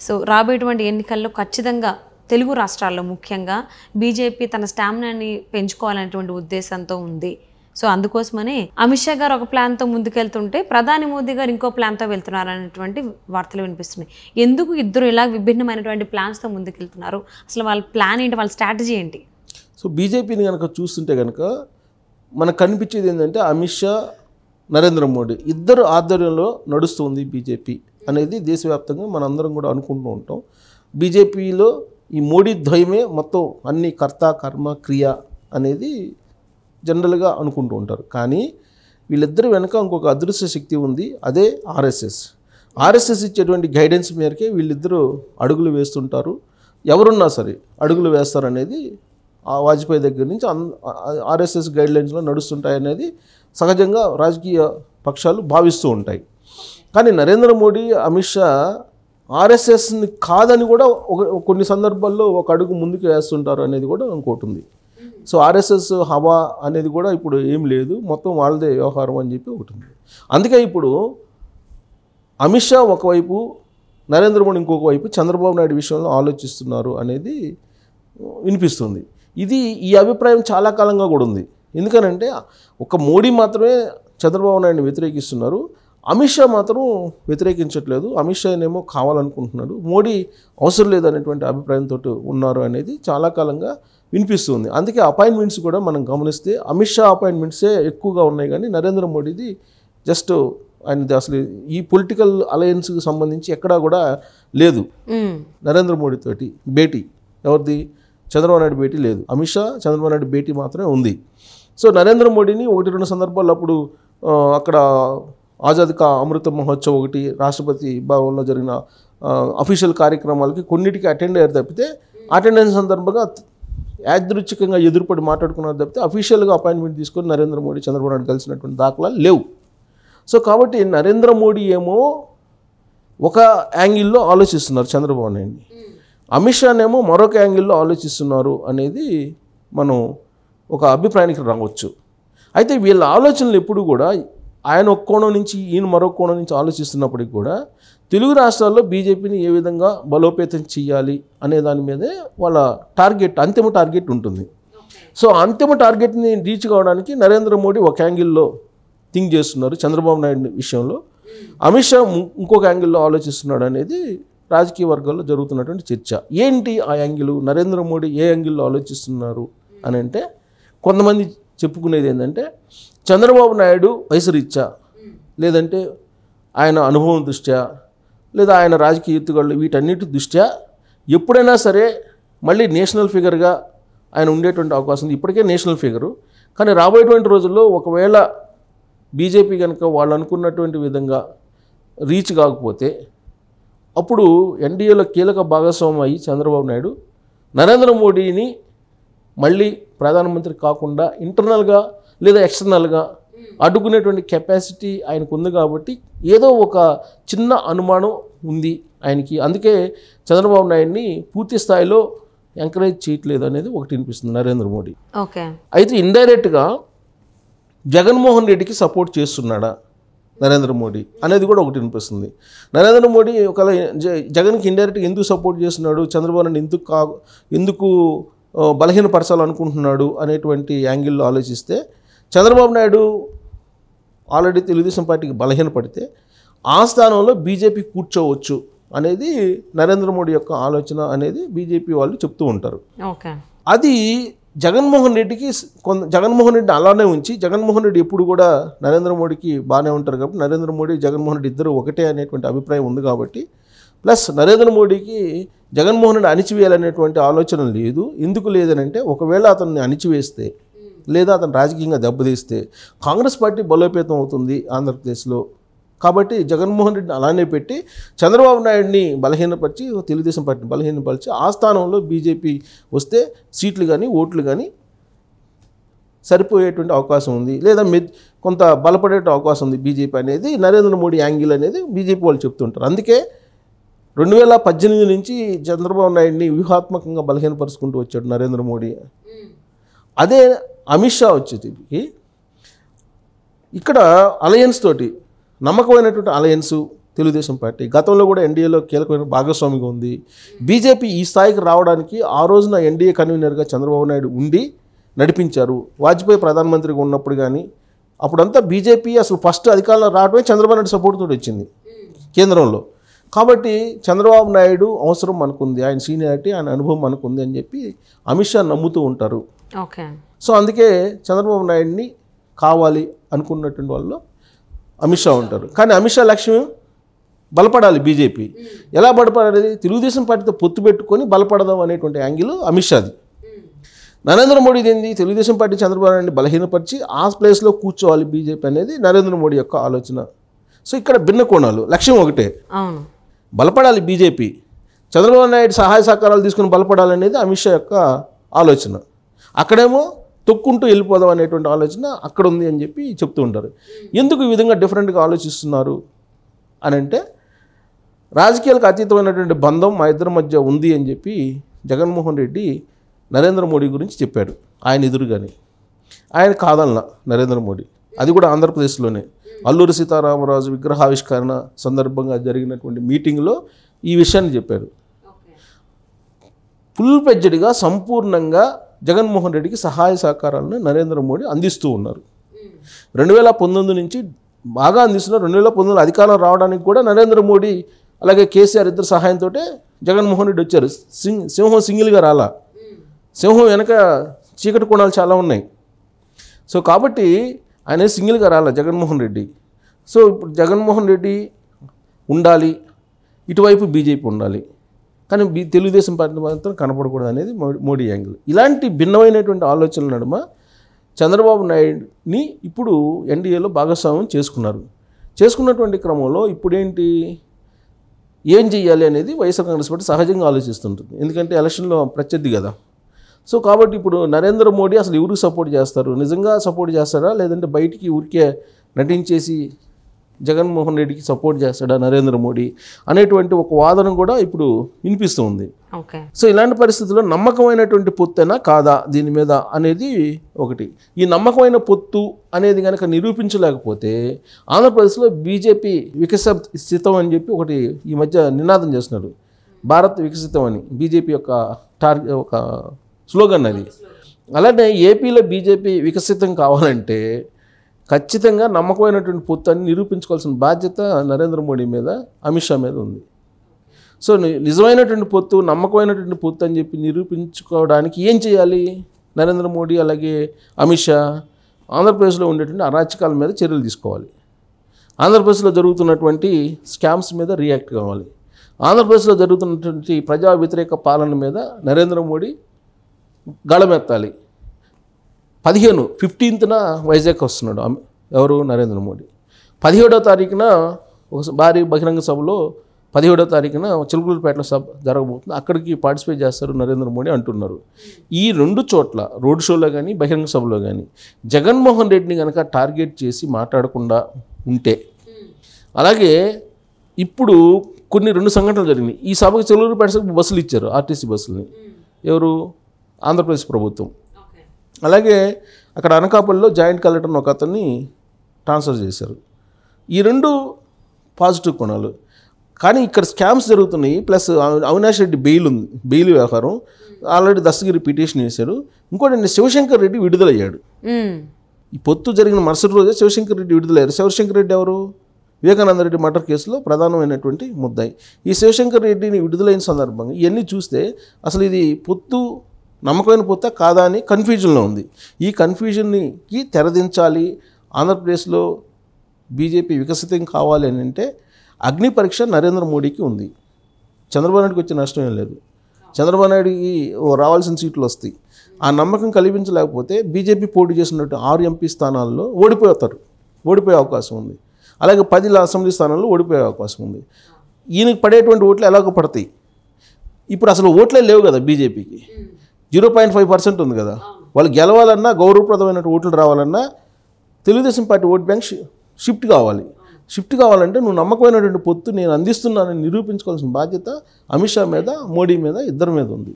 So రాబోయేటువంటి ఎన్నికల్లో ఖచ్చితంగా తెలుగు రాష్ట్రాల్లో ముఖ్యంగా బీజేపీ తన స్టామినాని పెంచుకోవాలనేటువంటి ఉద్దేశంతో ఉంది. సో అందుకోసమనే అమిత్ షా గారు ఒక ప్లాన్తో ముందుకెళ్తుంటే ప్రధాని మోదీ గారు ఇంకో ప్లాన్తో వెళ్తున్నారు అనేటువంటి వార్తలు వినిపిస్తున్నాయి. ఎందుకు ఇద్దరు ఇలా విభిన్నమైనటువంటి ప్లాన్స్తో ముందుకెళ్తున్నారు? అసలు వాళ్ళ ప్లాన్ ఏంటి, వాళ్ళ స్ట్రాటజీ ఏంటి? సో బీజేపీని కనుక చూస్తుంటే కనుక మనకు కనిపించేది ఏంటంటే అమిత్ షా, నరేంద్ర మోడీ ఇద్దరు ఆధ్వర్యంలో నడుస్తుంది బీజేపీ అనేది దేశవ్యాప్తంగా మనందరం కూడా అనుకుంటూ ఉంటాం. బీజేపీలో ఈ మోడీ ద్వయమే మొత్తం అన్ని కర్త కర్మ క్రియ అనేది జనరల్గా అనుకుంటూ ఉంటారు. కానీ వీళ్ళిద్దరు వెనక ఇంకొక అదృశ్య శక్తి ఉంది, అదే ఆర్ఎస్ఎస్ ఇచ్చేటువంటి గైడెన్స్ మేరకే వీళ్ళిద్దరూ అడుగులు వేస్తుంటారు. ఎవరున్నా సరే అడుగులు వేస్తారనేది ఆ వాజ్పేయి దగ్గర నుంచి ఆర్ఎస్ఎస్ గైడ్లైన్స్లో నడుస్తుంటాయి అనేది సహజంగా రాజకీయ పక్షాలు భావిస్తూ ఉంటాయి. కానీ నరేంద్ర మోడీ, అమిత్ షా ఆర్ఎస్ఎస్ని కాదని కూడా కొన్ని సందర్భాల్లో ఒక అడుగు ముందుకు వేస్తుంటారు అనేది కూడా ఇంకోటి ఉంది. సో ఆర్ఎస్ఎస్ హవా అనేది కూడా ఇప్పుడు ఏం లేదు, మొత్తం వాళ్ళదే వ్యవహారం అని చెప్పి ఒకటి ఉంది. అందుకే ఇప్పుడు అమిత్ షా ఒకవైపు, నరేంద్ర మోడీ ఇంకొక వైపు చంద్రబాబు నాయుడు విషయంలో ఆలోచిస్తున్నారు అనేది వినిపిస్తుంది. ఈ అభిప్రాయం చాలా కాలంగా కూడా ఉంది. ఎందుకనంటే ఒక మోడీ మాత్రమే చంద్రబాబు నాయుడిని వ్యతిరేకిస్తున్నారు, అమిత్ షా మాత్రం వ్యతిరేకించట్లేదు. అమిత్ షా ఏమో కావాలనుకుంటున్నాడు, మోడీ అవసరం లేదనేటువంటి అభిప్రాయంతో ఉన్నారు అనేది చాలా కాలంగా వినిపిస్తుంది. అందుకే అపాయింట్మెంట్స్ కూడా మనం గమనిస్తే అమిత్ షా అపాయింట్మెంట్సే ఎక్కువగా ఉన్నాయి, కానీ నరేంద్ర మోడీది జస్ట్ ఆయనది అసలు ఈ పొలిటికల్ అలయన్స్కి సంబంధించి ఎక్కడా కూడా లేదు. నరేంద్ర మోడీతోటి భేటీ ఎవరిది, చంద్రబాబు నాయుడు భేటీ లేదు. అమిత్ షా, చంద్రబాబు నాయుడు భేటీ మాత్రమే ఉంది. సో నరేంద్ర మోడీని 1-2 సందర్భాల్లో అప్పుడు అక్కడ ఆజాద్ కా అమృత మహోత్సవ్ ఒకటి, రాష్ట్రపతి భవన్లో జరిగిన అఫీషియల్ కార్యక్రమాలకి కొన్నిటికి అటెండ్ అయ్యారు తప్పితే, అటెండెన్స్ సందర్భంగా యాదృచ్ఛికంగా ఎదురుపడి మాట్లాడుకున్నారు తప్పితే అఫీషియల్గా అపాయింట్మెంట్ తీసుకొని నరేంద్ర మోడీ, చంద్రబాబు నాయుడు కలిసినటువంటి దాఖలాలు లేవు. సో కాబట్టి నరేంద్ర మోడీ ఏమో ఒక యాంగిల్లో ఆలోచిస్తున్నారు చంద్రబాబు నాయుడిని, అమిత్ షానేమో మరొక యాంగిల్లో ఆలోచిస్తున్నారు అనేది మనం ఒక అభిప్రాయానికి రావచ్చు. అయితే వీళ్ళ ఆలోచనలు ఎప్పుడు కూడా ఆయన ఒక కోణం నుంచి, ఈయన మరొక కోణం నుంచి ఆలోచిస్తున్నప్పటికీ కూడా తెలుగు రాష్ట్రాల్లో బీజేపీని ఏ విధంగా బలోపేతం చేయాలి అనే దాని మీదే వాళ్ళ టార్గెట్, అంతిమ టార్గెట్ ఉంటుంది. సో అంతిమ టార్గెట్ని రీచ్ కావడానికి నరేంద్ర మోడీ ఒక యాంగిల్లో థింక్ చేస్తున్నారు చంద్రబాబు నాయుడు విషయంలో, అమిత్ షా ఇంకొక యాంగిల్లో ఆలోచిస్తున్నాడు అనేది రాజకీయ వర్గాల్లో జరుగుతున్నటువంటి చర్చ. ఏంటి ఆ యాంగిల్, నరేంద్ర మోడీ ఏ యాంగిల్లో ఆలోచిస్తున్నారు అని అంటే, కొంతమంది చెప్పుకునేది ఏంటంటే చంద్రబాబు నాయుడు వయసు రీత్యా, లేదంటే ఆయన అనుభవం దృష్ట్యా, లేదా ఆయన రాజకీయ ఎత్తుగడలు వీటన్నిటి దృష్ట్యా ఎప్పుడైనా సరే మళ్ళీ నేషనల్ ఫిగర్గా ఆయన ఉండేటువంటి అవకాశం ఉంది. ఇప్పటికే నేషనల్ ఫిగరు, కానీ రాబోయేటువంటి రోజుల్లో ఒకవేళ బీజేపీ కనుక వాళ్ళు అనుకున్నటువంటి విధంగా రీచ్ కాకపోతే అప్పుడు ఎన్డీఏలో కీలక భాగస్వామి అయ్యి చంద్రబాబు నాయుడు నరేంద్ర మోడీని మళ్ళీ ప్రధానమంత్రి కాకుండా ఇంటర్నల్గా లేదా ఎక్స్టర్నల్గా అడ్డుకునేటువంటి కెపాసిటీ ఆయనకు ఉంది. కాబట్టి ఏదో ఒక చిన్న అనుమానం ఉంది ఆయనకి, అందుకే చంద్రబాబు నాయుడిని పూర్తి స్థాయిలో ఎంకరేజ్ చేయట్లేదు అనేది ఒకటి వినిపిస్తుంది నరేంద్ర మోడీ. ఓకే, అయితే ఇండైరెక్ట్గా జగన్మోహన్ రెడ్డికి సపోర్ట్ చేస్తున్నాడా నరేంద్ర మోడీ అనేది కూడా ఒకటి వినిపిస్తుంది. నరేంద్ర మోడీ ఒకవేళ జగన్కి ఇండైరెక్ట్గా ఎందుకు సపోర్ట్ చేస్తున్నాడు, చంద్రబాబు నాయుడు ఎందుకు బలహీనపరచాలనుకుంటున్నాడు అనేటువంటి యాంగిల్లో ఆలోచిస్తే, చంద్రబాబు నాయుడు ఆల్రెడీ తెలుగుదేశం పార్టీకి బలహీనపడితే ఆ స్థానంలో బీజేపీ కూర్చోవచ్చు అనేది నరేంద్ర మోడీ యొక్క ఆలోచన అనేది బీజేపీ వాళ్ళు చెప్తూ ఉంటారు. అది జగన్మోహన్ రెడ్డికి జగన్మోహన్ రెడ్డి అలానే ఉంచి, జగన్మోహన్ రెడ్డి ఎప్పుడు కూడా నరేంద్ర మోడీకి బాగానే ఉంటారు కాబట్టి నరేంద్ర మోడీ, జగన్మోహన్ రెడ్డి ఇద్దరు ఒకటే అనేటువంటి అభిప్రాయం ఉంది కాబట్టి, ప్లస్ నరేంద్ర మోడీకి జగన్మోహన్ రెడ్డి అణిచివేయాలనేటువంటి ఆలోచన లేదు. ఎందుకు లేదనంటే, ఒకవేళ అతన్ని అణిచివేస్తే లేదా అతను రాజకీయంగా దెబ్బతీస్తే కాంగ్రెస్ పార్టీ బలోపేతం అవుతుంది ఆంధ్రప్రదేశ్లో. కాబట్టి జగన్మోహన్ రెడ్డిని అలానే పెట్టి చంద్రబాబు నాయుడిని బలహీనపరిచి, తెలుగుదేశం పార్టీని బలహీనపరిచి ఆ స్థానంలో బీజేపీ వస్తే సీట్లు కానీ ఓట్లు కానీ సరిపోయేటువంటి అవకాశం ఉంది, లేదా కొంత బలపడే అవకాశం ఉంది బీజేపీ అనేది నరేంద్ర మోడీ యాంగిల్ అనేది బీజేపీ వాళ్ళు చెప్తుంటారు. అందుకే 2018 నుంచి చంద్రబాబు నాయుడిని వ్యూహాత్మకంగా బలహీనపరుచుకుంటూ వచ్చాడు నరేంద్ర మోడీ. అదే అమిత్ షా వచ్చేటికి ఇక్కడ అలయన్స్ తోటి, నమ్మకమైనటువంటి అలయన్సు, తెలుగుదేశం పార్టీ. గతంలో కూడా ఎన్డీఏలో కీలకమైన భాగస్వామిగా ఉంది. బీజేపీ ఈ స్థాయికి రావడానికి ఆ రోజున ఎన్డీఏ కన్వీనర్గా చంద్రబాబు నాయుడు ఉండి నడిపించారు. వాజ్పేయి ప్రధానమంత్రిగా ఉన్నప్పుడు కానీ అప్పుడంతా బీజేపీ అసలు ఫస్ట్ అధికారంలో రావడమే చంద్రబాబు నాయుడు సపోర్ట్తో వచ్చింది కేంద్రంలో. కాబట్టి చంద్రబాబు నాయుడు అవసరం మనకుంది, ఆయన సీనియారిటీ, ఆయన అనుభవం మనకుంది అని చెప్పి అమిత్ షా నమ్ముతూ ఉంటారు. ఓకే. సో అందుకే చంద్రబాబు నాయుడిని కావాలి అనుకున్నటువంటి వాళ్ళు అమిత్ షా ఉంటారు. కానీ అమిత్ షా లక్ష్యం బలపడాలి బీజేపీ. ఎలా బలపడాలి? తెలుగుదేశం పార్టీతో పొత్తు పెట్టుకొని బలపడదాం అనేటువంటి యాంగిల్ అమిత్ షాది. నరేంద్ర మోడీది ఏంది? తెలుగుదేశం పార్టీ చంద్రబాబు నాయుడిని బలహీనపరిచి ఆ ప్లేస్లో కూర్చోవాలి బీజేపీ అనేది నరేంద్ర మోడీ యొక్క ఆలోచన. సో ఇక్కడ భిన్న కోణాలు, లక్ష్యం ఒకటే, బలపడాలి బీజేపీ. చంద్రబాబు నాయుడు సహాయ సహకారాలు తీసుకుని బలపడాలనేది అమిత్ షా యొక్క ఆలోచన. అక్కడేమో తొక్కుంటూ వెళ్ళిపోదాం అనేటువంటి ఆలోచన అక్కడ ఉంది అని చెప్పి చెప్తూ ఉంటారు. ఎందుకు ఈ విధంగా డిఫరెంట్గా ఆలోచిస్తున్నారు అని అంటే, రాజకీయాలకు అతీతమైనటువంటి బంధం మా ఇద్దరి మధ్య ఉంది అని చెప్పి జగన్మోహన్ రెడ్డి నరేంద్ర మోడీ గురించి చెప్పాడు ఆయన ఎదురుగానే. ఆయన కాదన్న నరేంద్ర మోడీ, అది కూడా ఆంధ్రప్రదేశ్లోనే అల్లూరి సీతారామరాజు విగ్రహావిష్కరణ సందర్భంగా జరిగినటువంటి మీటింగ్లో ఈ విషయాన్ని చెప్పాడు. ఫుల్ పెజ్జెడ్గా సంపూర్ణంగా జగన్మోహన్ రెడ్డికి సహాయ సహకారాలను నరేంద్ర మోడీ అందిస్తూ ఉన్నారు. 2019 నుంచి బాగా అందిస్తున్నారు. 2019 అధికారం రావడానికి కూడా నరేంద్ర మోడీ అలాగే కేసీఆర్ ఇద్దరు సహాయంతో జగన్మోహన్ రెడ్డి వచ్చారు. సింహం సింగిల్గా రాలా, సింహం వెనక చీకటి కోణాలు చాలా ఉన్నాయి. సో కాబట్టి ఆయన సింగిల్గా రాలా జగన్మోహన్ రెడ్డి. సో ఇప్పుడు జగన్మోహన్ రెడ్డి ఉండాలి, ఇటువైపు బీజేపీ ఉండాలి, కానీ తెలుగుదేశం పార్టీ మాత్రం కనపడకూడదు అనేది మోడీ యాంగిల్. ఇలాంటి భిన్నమైనటువంటి ఆలోచనల నడుమ చంద్రబాబు నాయుడిని ఇప్పుడు ఎన్డీఏలో భాగస్వామ్యం చేసుకున్నటువంటి క్రమంలో ఇప్పుడేంటి, ఏం చెయ్యాలి అనేది వైఎస్ఆర్ కాంగ్రెస్ పార్టీ సహజంగా ఆలోచిస్తుంటుంది. ఎందుకంటే ఎలక్షన్లో ప్రత్యర్థి కదా. సో కాబట్టి ఇప్పుడు నరేంద్ర మోడీ అసలు ఎవరికి సపోర్ట్ చేస్తారు? నిజంగా సపోర్ట్ చేస్తారా, లేదంటే బయటికి ఊరికే నటించేసి జగన్మోహన్ రెడ్డికి సపోర్ట్ చేస్తాడా నరేంద్ర మోడీ అనేటువంటి ఒక వాదన కూడా ఇప్పుడు వినిపిస్తూ ఉంది. సో ఇలాంటి పరిస్థితుల్లో నమ్మకమైనటువంటి పొత్తేనా కాదా దీని మీద అనేది ఒకటి. ఈ నమ్మకమైన పొత్తు అనేది కనుక నిరూపించలేకపోతే ఆంధ్రప్రదేశ్లో బీజేపీ వికసితం అని చెప్పి ఒకటి ఈ మధ్య నినాదం చేస్తున్నారు. భారత్ వికసితం అని బీజేపీ యొక్క ఒక స్లోగన్ అది. అలానే ఏపీలో బీజేపీ వికసితం కావాలంటే ఖచ్చితంగా నమ్మకమైనటువంటి పొత్తు అని నిరూపించుకోవాల్సిన బాధ్యత నరేంద్ర మోడీ మీద, అమిత్ షా మీద ఉంది. సో నిజమైనటువంటి పొత్తు, నమ్మకమైనటువంటి పొత్తు అని చెప్పి నిరూపించుకోవడానికి ఏం చేయాలి? నరేంద్ర మోడీ అలాగే అమిత్ షా ఆంధ్రప్రదేశ్లో ఉండేటువంటి అరాచకాల మీద చర్యలు తీసుకోవాలి. ఆంధ్రప్రదేశ్లో జరుగుతున్నటువంటి స్కామ్స్ మీద రియాక్ట్ కావాలి. ఆంధ్రప్రదేశ్లో జరుగుతున్నటువంటి ప్రజా వ్యతిరేక పాలన మీద నరేంద్ర మోడీ గళమెత్తాలి. 15న వైజాగ్ వస్తున్నాడు ఎవరు? నరేంద్ర మోడీ. 17వ తారీఖున ఒక భారీ బహిరంగ సభలో 17వ తారీఖున చిలుకూరుపేటలో సభ జరగబోతుంది, అక్కడికి పార్టిసిపేట్ చేస్తారు నరేంద్ర మోడీ అంటున్నారు. ఈ 2 చోట్ల రోడ్ షోలో కానీ బహిరంగ సభలో కానీ జగన్మోహన్ రెడ్డిని కనుక టార్గెట్ చేసి మాట్లాడకుండా ఉంటే, అలాగే ఇప్పుడు కొన్ని 2 సంఘటనలు జరిగినాయి. ఈ సభకు చిలుకూరుపేట బస్సులు ఇచ్చారు, ఆర్టీసీ బస్సులని. ఎవరు? ఆంధ్రప్రదేశ్ ప్రభుత్వం. అలాగే అక్కడ అనకాపల్లిలో జాయింట్ కలెక్టర్ని ఒక అతన్ని ట్రాన్స్ఫర్ చేశారు. ఈ 2 పాజిటివ్ కోణాలు. కానీ ఇక్కడ స్కామ్స్ జరుగుతున్నాయి. ప్లస్ అవినాష్ రెడ్డి బెయిల్ వ్యవహారం ఆల్రెడీ దస్తగిరి పిటిషన్ వేశారు. ఇంకోటి శివశంకర్ రెడ్డి విడుదలయ్యాడు. ఈ పొత్తు జరిగిన మరుసటి రోజే శివశంకర్ రెడ్డి విడుదలయ్యారు. శివశంకర్ రెడ్డి ఎవరు? వివేకానంద రెడ్డి మర్డర్ కేసులో ప్రధానమైనటువంటి ముద్దాయి. ఈ శివశంకర్ రెడ్డిని విడుదలైన సందర్భంగా ఇవన్నీ చూస్తే అసలు ఇది పొత్తు నమ్మకమైన పొత్తా కాదా అని కన్ఫ్యూజన్లో ఉంది. ఈ కన్ఫ్యూజన్కి తెరదించాలి, ఆంధ్రప్రదేశ్లో బీజేపీ వికసితం కావాలి అని అంటే అగ్ని పరీక్ష నరేంద్ర మోడీకి ఉంది. చంద్రబాబు నాయుడికి వచ్చే నష్టం ఏం లేదు. చంద్రబాబు నాయుడికి రావాల్సిన సీట్లు వస్తాయి. ఆ నమ్మకం కల్పించలేకపోతే బీజేపీ పోటీ చేసినట్టు 6 ఎంపీ స్థానాల్లో ఓడిపోయే అవకాశం ఉంది. అలాగే 10 అసెంబ్లీ స్థానాల్లో ఓడిపోయే అవకాశం ఉంది. ఈయనకి పడేటువంటి ఓట్లు ఎలాగో పడతాయి. ఇప్పుడు అసలు ఓట్లే లేవు కదా బీజేపీకి, 0.5% ఉంది కదా. వాళ్ళు గెలవాలన్నా, గౌరవప్రదమైన ఓట్లు రావాలన్నా Telugu Desam party vote bank shift కావాలంటే నువ్వు నమ్మకమైనటువంటి పొత్తు నేను అందిస్తున్నానని నిరూపించుకోవాల్సిన బాధ్యత అమిత్ షా మీద, మోడీ మీద, ఇద్దరి మీద ఉంది.